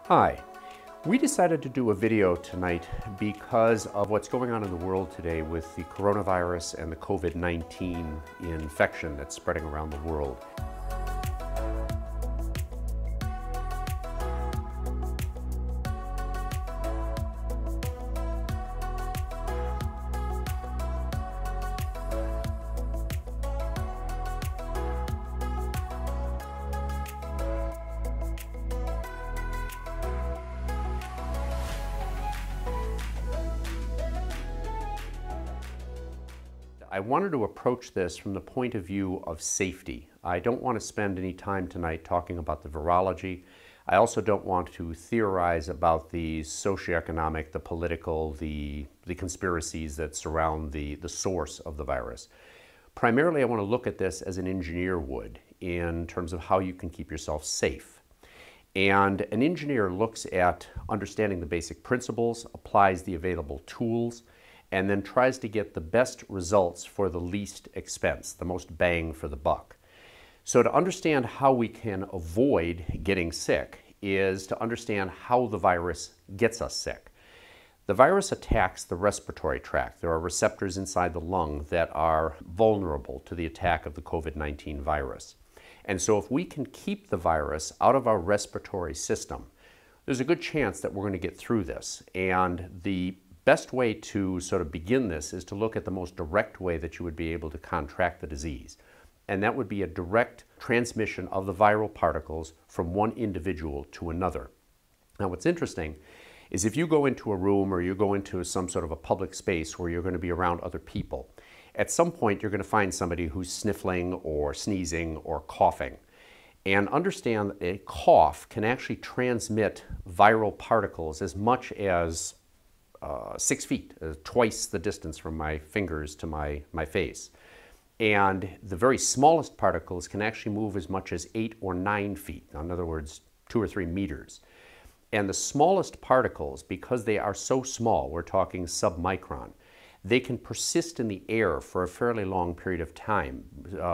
Hi. We decided to do a video tonight because of what's going on in the world today with the coronavirus and the COVID-19 infection that's spreading around the world. I wanted to approach this from the point of view of safety. I don't want to spend any time tonight talking about the virology. I also don't want to theorize about the socioeconomic, the political, the conspiracies that surround the source of the virus. Primarily, I want to look at this as an engineer would in terms of how you can keep yourself safe. And an engineer looks at understanding the basic principles, applies the available tools, and then tries to get the best results for the least expense, the most bang for the buck. So to understand how we can avoid getting sick is to understand how the virus gets us sick. The virus attacks the respiratory tract. There are receptors inside the lung that are vulnerable to the attack of the COVID-19 virus. And so if we can keep the virus out of our respiratory system, there's a good chance that we're going to get through this. And the best way to sort of begin this is to look at the most direct way that you would be able to contract the disease. And that would be a direct transmission of the viral particles from one individual to another. Now what's interesting is if you go into a room or you go into some sort of a public space where you're going to be around other people, at some point you're going to find somebody who's sniffling or sneezing or coughing. And understand that a cough can actually transmit viral particles as much as 6 feet, twice the distance from my fingers to my face. And the very smallest particles can actually move as much as 8 or 9 feet, in other words, 2 or 3 meters. And the smallest particles, because they are so small, we're talking submicron, they can persist in the air for a fairly long period of time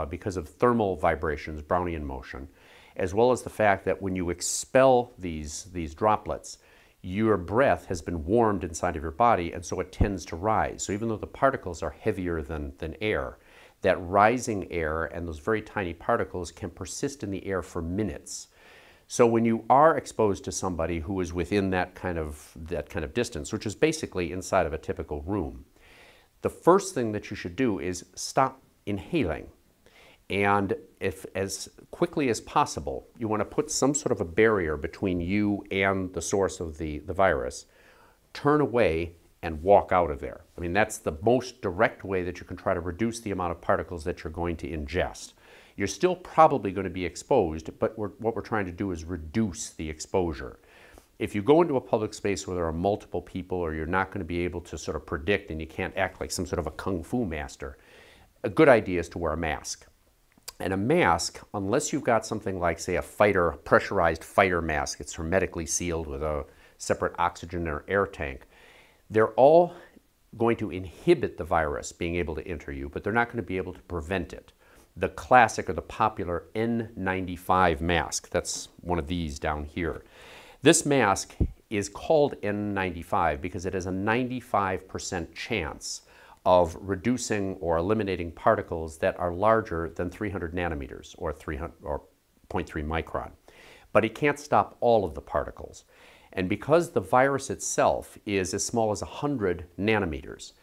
because of thermal vibrations, Brownian motion, as well as the fact that when you expel these droplets, your breath has been warmed inside of your body, and so it tends to rise. So even though the particles are heavier than air, that rising air and those very tiny particles can persist in the air for minutes. So when you are exposed to somebody who is within that kind of distance, which is basically inside of a typical room, the first thing that you should do is stop inhaling. And if as quickly as possible, you want to put some sort of a barrier between you and the source of the virus, turn away and walk out of there. I mean, that's the most direct way that you can try to reduce the amount of particles that you're going to ingest. You're still probably going to be exposed, but what we're trying to do is reduce the exposure. If you go into a public space where there are multiple people or you're not going to be able to sort of predict and you can't act like some sort of a kung fu master, a good idea is to wear a mask. And a mask, unless you've got something like, say, a pressurized fighter mask, it's hermetically sealed with a separate oxygen or air tank, they're all going to inhibit the virus being able to enter you, but they're not going to be able to prevent it. The classic or the popular N95 mask, that's one of these down here. This mask is called N95 because it has a 95% chance of reducing or eliminating particles that are larger than 300 nanometers or 0.3 micron. But it can't stop all of the particles. And because the virus itself is as small as 100 nanometers,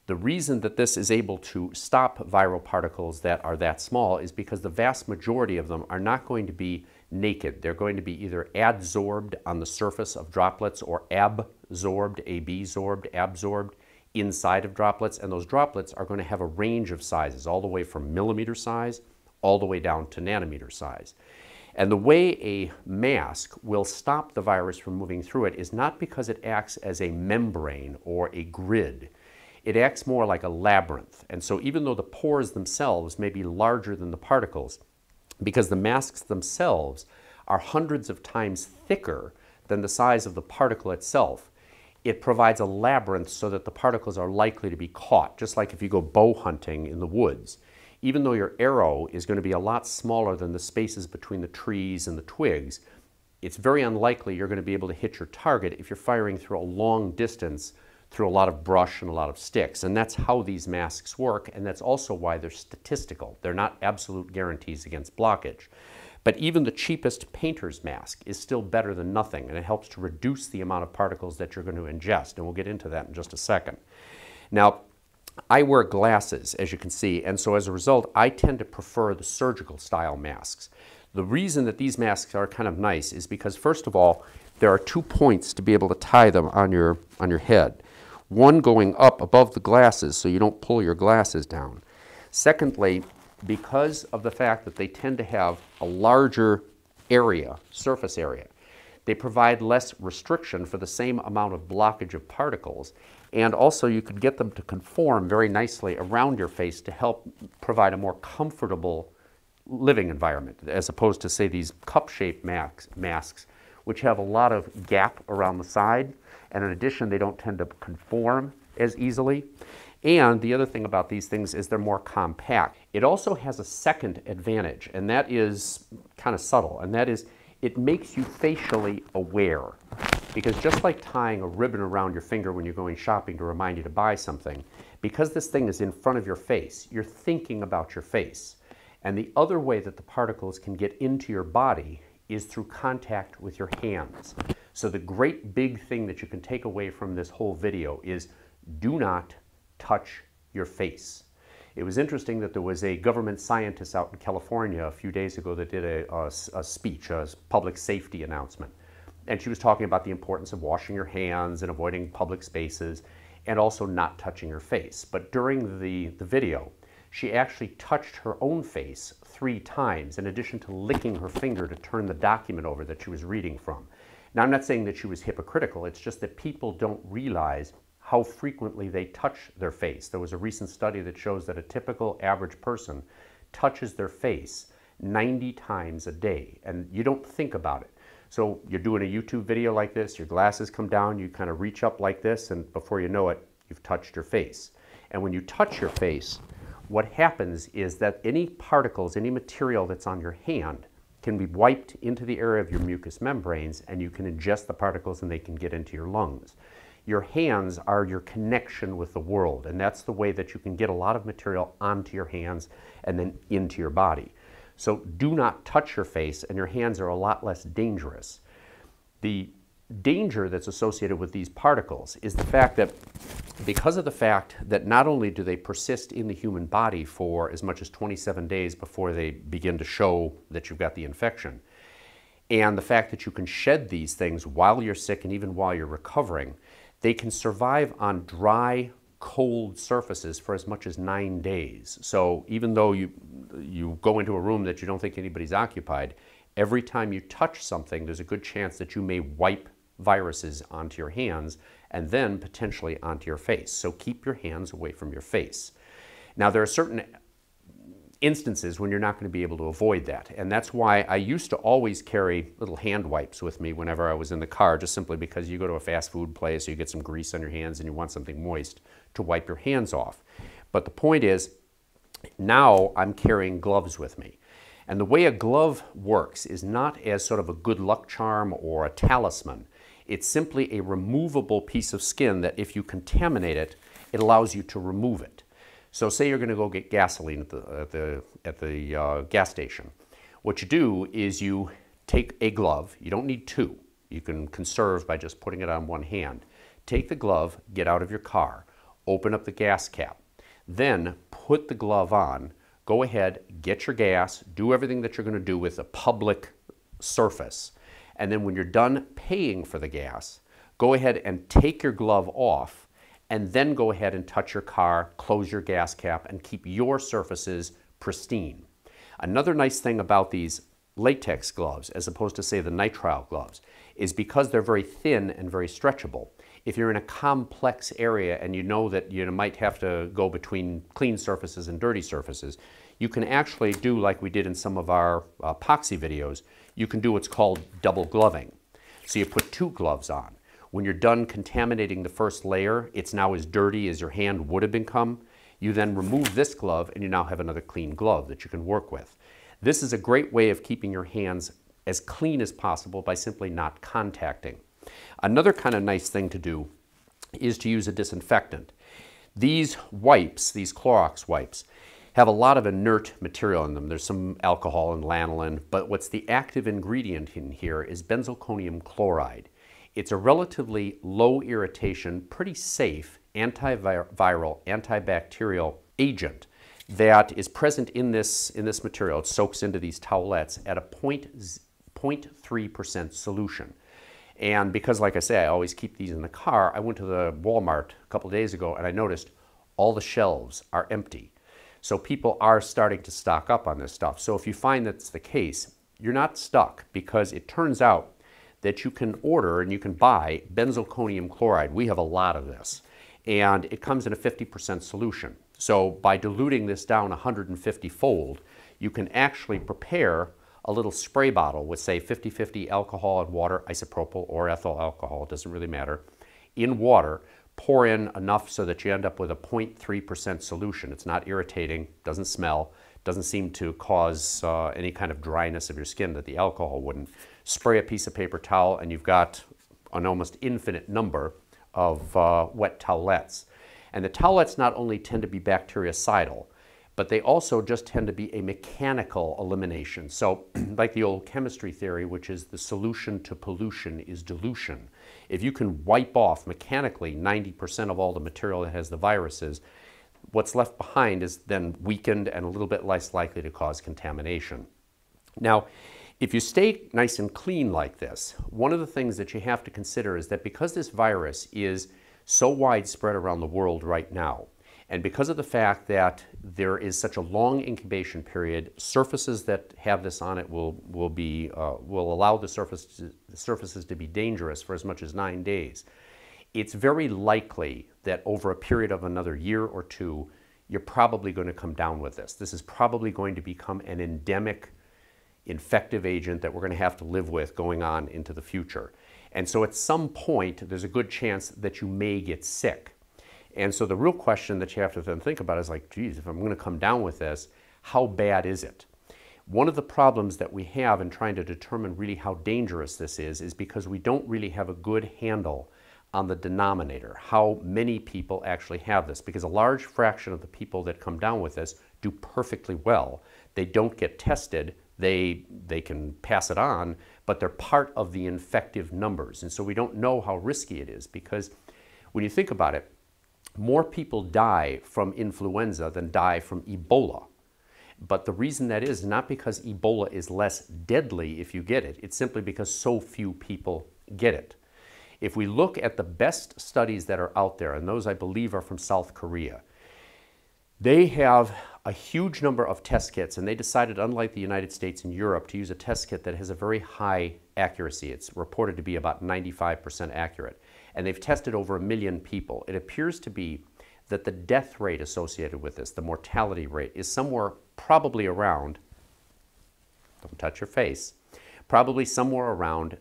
the reason that this is able to stop viral particles that are that small is because the vast majority of them are not going to be naked. They're going to be either adsorbed on the surface of droplets or absorbed, absorbed inside of droplets, and those droplets are going to have a range of sizes, all the way from millimeter size all the way down to nanometer size. And the way a mask will stop the virus from moving through it is not because it acts as a membrane or a grid. It acts more like a labyrinth. And so even though the pores themselves may be larger than the particles, because the masks themselves are hundreds of times thicker than the size of the particle itself, it provides a labyrinth so that the particles are likely to be caught, just like if you go bow hunting in the woods. Even though your arrow is going to be a lot smaller than the spaces between the trees and the twigs, it's very unlikely you're going to be able to hit your target if you're firing through a long distance through a lot of brush and a lot of sticks. And that's how these masks work, and that's also why they're statistical. They're not absolute guarantees against blockage. But even the cheapest painter's mask is still better than nothing, and it helps to reduce the amount of particles that you're going to ingest, and we'll get into that in just a second. Now, I wear glasses, as you can see, and so as a result, I tend to prefer the surgical style masks. The reason that these masks are kind of nice is because, first of all, there are 2 points to be able to tie them on your head. One going up above the glasses so you don't pull your glasses down. Secondly, because of the fact that they tend to have a larger area, surface area, they provide less restriction for the same amount of blockage of particles, and also you can get them to conform very nicely around your face to help provide a more comfortable living environment, as opposed to, say, these cup-shaped masks, which have a lot of gap around the side, and in addition, they don't tend to conform as easily. And the other thing about these things is they're more compact. It also has a second advantage, and that is kind of subtle, and that is it makes you facially aware. Because just like tying a ribbon around your finger when you're going shopping to remind you to buy something, because this thing is in front of your face, you're thinking about your face. And the other way that the particles can get into your body is through contact with your hands. So the great big thing that you can take away from this whole video is do not touch your face. It was interesting that there was a government scientist out in California a few days ago that did a speech, a public safety announcement. And she was talking about the importance of washing your hands and avoiding public spaces and also not touching your face. But during the video, she actually touched her own face 3 times in addition to licking her finger to turn the document over that she was reading from. Now, I'm not saying that she was hypocritical, it's just that people don't realize how frequently they touch their face. There was a recent study that shows that a typical average person touches their face 90 times a day, and you don't think about it. So you're doing a YouTube video like this, your glasses come down, you kind of reach up like this, and before you know it, you've touched your face. And when you touch your face, what happens is that any particles, any material that's on your hand can be wiped into the area of your mucous membranes, and you can ingest the particles and they can get into your lungs. Your hands are your connection with the world, and that's the way that you can get a lot of material onto your hands and then into your body. So do not touch your face, and your hands are a lot less dangerous. The danger that's associated with these particles is the fact that because of the fact that not only do they persist in the human body for as much as 27 days before they begin to show that you've got the infection, and the fact that you can shed these things while you're sick and even while you're recovering, they can survive on dry, cold surfaces for as much as 9 days. So even though you go into a room that you don't think anybody's occupied, every time you touch something, there's a good chance that you may wipe viruses onto your hands and then potentially onto your face. So keep your hands away from your face. Now, there are certain instances when you're not going to be able to avoid that, and that's why I used to always carry little hand wipes with me whenever I was in the car, just simply because you go to a fast food place, you get some grease on your hands and you want something moist to wipe your hands off. But the point is, now I'm carrying gloves with me. And the way a glove works is not as sort of a good luck charm or a talisman. It's simply a removable piece of skin that if you contaminate it, it allows you to remove it. So say you're going to go get gasoline at the gas station. What you do is you take a glove. You don't need 2. You can conserve by just putting it on one hand. Take the glove, get out of your car, open up the gas cap, then put the glove on, go ahead, get your gas, do everything that you're going to do with a public surface, and then when you're done paying for the gas, go ahead and take your glove off, and then go ahead and touch your car, close your gas cap, and keep your surfaces pristine. Another nice thing about these latex gloves, as opposed to, say, the nitrile gloves, is because they're very thin and very stretchable. If you're in a complex area and you know that you might have to go between clean surfaces and dirty surfaces, you can actually do like we did in some of our epoxy videos. You can do what's called double gloving. So you put 2 gloves on. When you're done contaminating the first layer, it's now as dirty as your hand would have become. You then remove this glove and you now have another clean glove that you can work with. This is a great way of keeping your hands as clean as possible by simply not contacting. Another kind of nice thing to do is to use a disinfectant. These wipes, these Clorox wipes, have a lot of inert material in them. There's some alcohol and lanolin, but what's the active ingredient in here is benzalkonium chloride. It's a relatively low irritation, pretty safe antiviral, antibacterial agent that is present in this material. It soaks into these towelettes at a 0.3% solution. And because, like I say, I always keep these in the car, I went to the Walmart a couple of days ago and I noticed all the shelves are empty. So people are starting to stock up on this stuff. So if you find that's the case, you're not stuck, because it turns out that you can order and you can buy benzalkonium chloride. We have a lot of this, and it comes in a 50% solution. So by diluting this down 150-fold, you can actually prepare a little spray bottle with, say, 50-50 alcohol and water, isopropyl or ethyl alcohol, it doesn't really matter, in water. Pour in enough so that you end up with a 0.3% solution. It's not irritating, doesn't smell, doesn't seem to cause any kind of dryness of your skin that the alcohol wouldn't. Spray a piece of paper towel and you've got an almost infinite number of wet towelettes. And the towelettes not only tend to be bactericidal, but they also just tend to be a mechanical elimination. So like the old chemistry theory, which is the solution to pollution is dilution. If you can wipe off mechanically 90% of all the material that has the viruses, what's left behind is then weakened and a little bit less likely to cause contamination. Now, if you stay nice and clean like this, one of the things that you have to consider is that because this virus is so widespread around the world right now, and because of the fact that there is such a long incubation period, surfaces that have this on it will allow the surfaces to be dangerous for as much as 9 days. It's very likely that over a period of another year or two, you're probably going to come down with this. This is probably going to become an endemic infective agent that we're going to have to live with going on into the future. And so at some point, there's a good chance that you may get sick. And so the real question that you have to then think about is like, geez, if I'm going to come down with this, how bad is it? One of the problems that we have in trying to determine really how dangerous this is because we don't really have a good handle on the denominator, how many people actually have this, because a large fraction of the people that come down with this do perfectly well. They don't get tested, they can pass it on, but they're part of the infective numbers. And so we don't know how risky it is, because when you think about it, more people die from influenza than die from Ebola. But the reason that is not because Ebola is less deadly if you get it. It's simply because so few people get it. If we look at the best studies that are out there, and those I believe are from South Korea, they have a huge number of test kits, and they decided, unlike the United States and Europe, to use a test kit that has a very high accuracy. It's reported to be about 95% accurate. And they've tested over 1 million people. It appears to be that the death rate associated with this, the mortality rate, is somewhere probably around, don't touch your face, probably somewhere around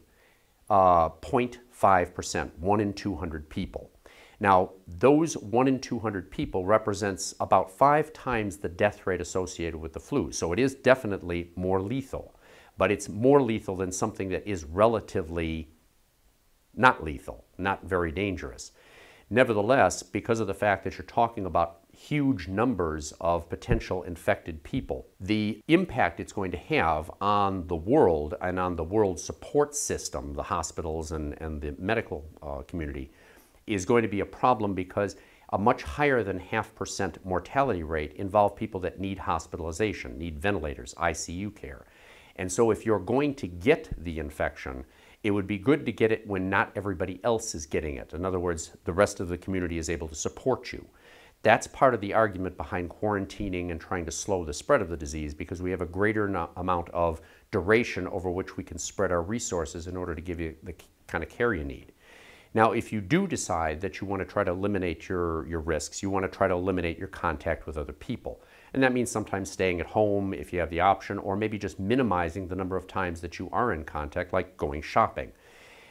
0.5%, 1 in 200 people. Now, those 1 in 200 people represents about 5 times the death rate associated with the flu. So it is definitely more lethal, but it's more lethal than something that is relatively not lethal, not very dangerous. Nevertheless, because of the fact that you're talking about huge numbers of potential infected people, the impact it's going to have on the world and on the world support system, the hospitals and the medical community, is going to be a problem, because a much higher than 0.5% mortality rate involve people that need hospitalization, need ventilators, ICU care. And so if you're going to get the infection, it would be good to get it when not everybody else is getting it. In other words, the rest of the community is able to support you. That's part of the argument behind quarantining and trying to slow the spread of the disease, because we have a greater amount of duration over which we can spread our resources in order to give you the kind of care you need. Now, if you do decide that you want to try to eliminate your risks, you want to try to eliminate your contact with other people, and that means sometimes staying at home if you have the option, or maybe just minimizing the number of times that you are in contact, like going shopping.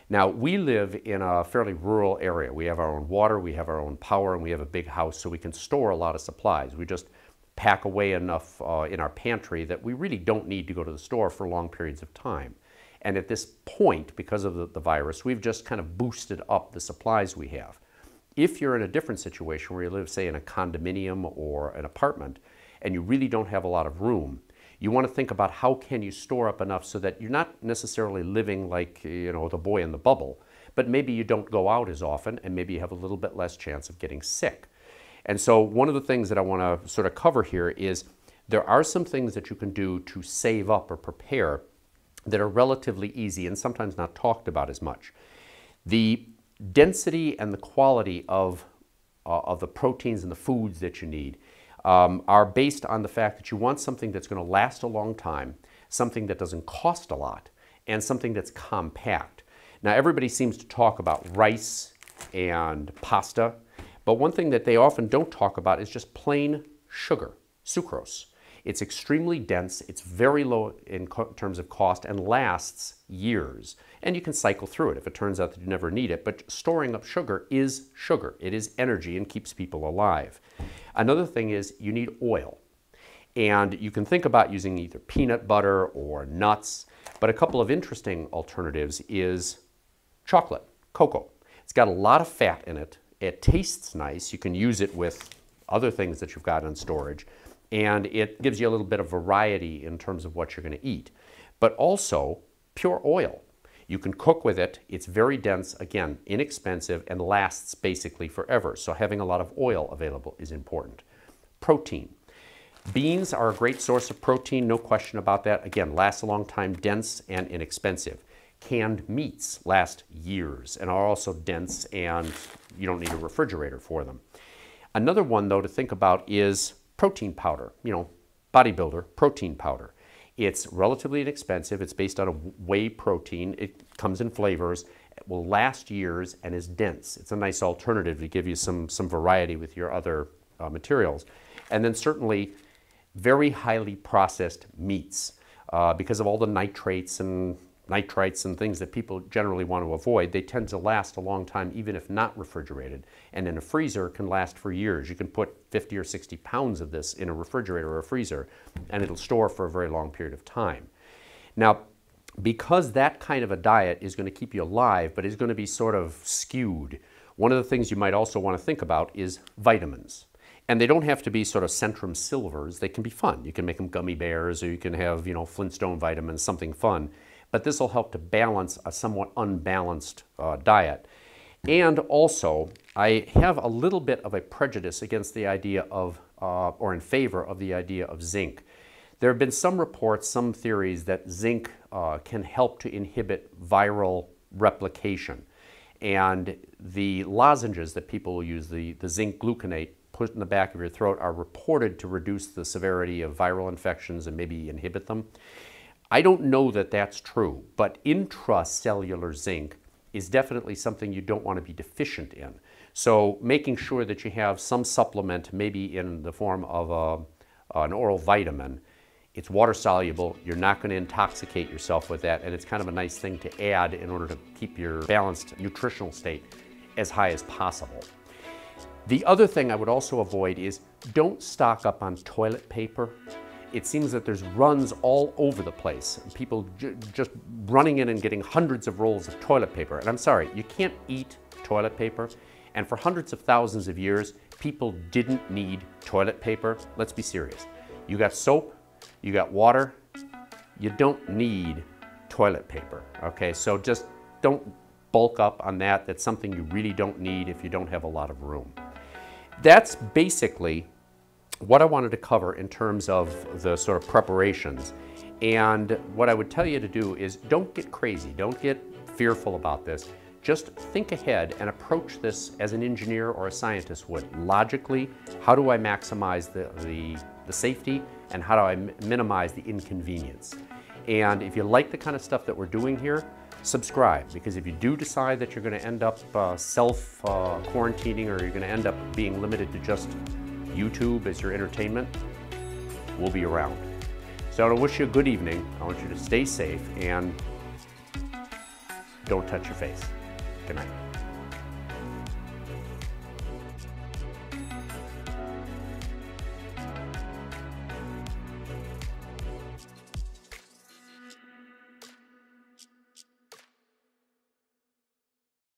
Now, we live in a fairly rural area. We have our own water, we have our own power, and we have a big house, so we can store a lot of supplies. We just pack away enough in our pantry that we really don't need to go to the store for long periods of time. And at this point, because of the virus, we've just kind of boosted up the supplies we have. If you're in a different situation where you live, say, in a condominium or an apartment, and you really don't have a lot of room, you want to think about how can you store up enough so that you're not necessarily living like, you know, the boy in the bubble, but maybe you don't go out as often and maybe you have a little bit less chance of getting sick. And so one of the things that I want to sort of cover here is there are some things that you can do to save up or prepare that are relatively easy and sometimes not talked about as much. The density and the quality of the proteins and the foods that you need are based on the fact that you want something that's going to last a long time, something that doesn't cost a lot, and something that's compact. Now, everybody seems to talk about rice and pasta, but one thing that they often don't talk about is just plain sugar, sucrose. It's extremely dense, it's very low in terms of cost, and lasts years. And you can cycle through it if it turns out that you never need it, but storing up sugar is sugar. It is energy and keeps people alive. Another thing is you need oil. And you can think about using either peanut butter or nuts, but a couple of interesting alternatives is chocolate, cocoa. It's got a lot of fat in it. It tastes nice. You can use it with other things that you've got in storage. And it gives you a little bit of variety in terms of what you're going to eat. But also pure oil. You can cook with it. It's very dense, again, inexpensive, and lasts basically forever. So having a lot of oil available is important. Protein. Beans are a great source of protein, no question about that. Again, lasts a long time, dense and inexpensive. Canned meats last years and are also dense, and you don't need a refrigerator for them. Another one, though, to think about is protein powder, you know, bodybuilder protein powder. It's relatively inexpensive. It's based on a whey protein. It comes in flavors. It will last years and is dense. It's a nice alternative to give you some variety with your other materials. And then certainly very highly processed meats because of all the nitrates and nitrites and things that people generally want to avoid. They tend to last a long time even if not refrigerated, and in a freezer can last for years. You can put 50 or 60 pounds of this in a refrigerator or a freezer and it'll store for a very long period of time. Now, because that kind of a diet is going to keep you alive but is going to be sort of skewed, one of the things you might also want to think about is vitamins. And they don't have to be sort of Centrum Silvers. They can be fun. You can make them gummy bears, or you can have, you know, Flintstone vitamins, something fun. But this will help to balance a somewhat unbalanced diet. And also, I have a little bit of a prejudice against the idea of, or in favor of the idea of zinc. There have been some reports, some theories that zinc can help to inhibit viral replication. And the lozenges that people will use, the zinc gluconate, put in the back of your throat, are reported to reduce the severity of viral infections and maybe inhibit them. I don't know that that's true, but intracellular zinc is definitely something you don't want to be deficient in. So making sure that you have some supplement, maybe in the form of an oral vitamin. It's water soluble, you're not going to intoxicate yourself with that, and it's kind of a nice thing to add in order to keep your balanced nutritional state as high as possible. The other thing I would also avoid is don't stock up on toilet paper. It seems that there's runs all over the place. People just running in and getting hundreds of rolls of toilet paper. And I'm sorry, you can't eat toilet paper. And for hundreds of thousands of years, people didn't need toilet paper. Let's be serious. You got soap, you got water, you don't need toilet paper, okay? So just don't bulk up on that. That's something you really don't need if you don't have a lot of room. That's basically what I wanted to cover in terms of the sort of preparations. And what I would tell you to do is don't get crazy, don't get fearful about this. Just think ahead and approach this as an engineer or a scientist would. Logically, how do I maximize the safety, and how do I minimize the inconvenience? And if you like the kind of stuff that we're doing here, subscribe, because if you do decide that you're going to end up self-quarantining, or you're going to end up being limited to just YouTube as your entertainment, we'll be around. So I want to wish you a good evening. I want you to stay safe and don't touch your face. Good night.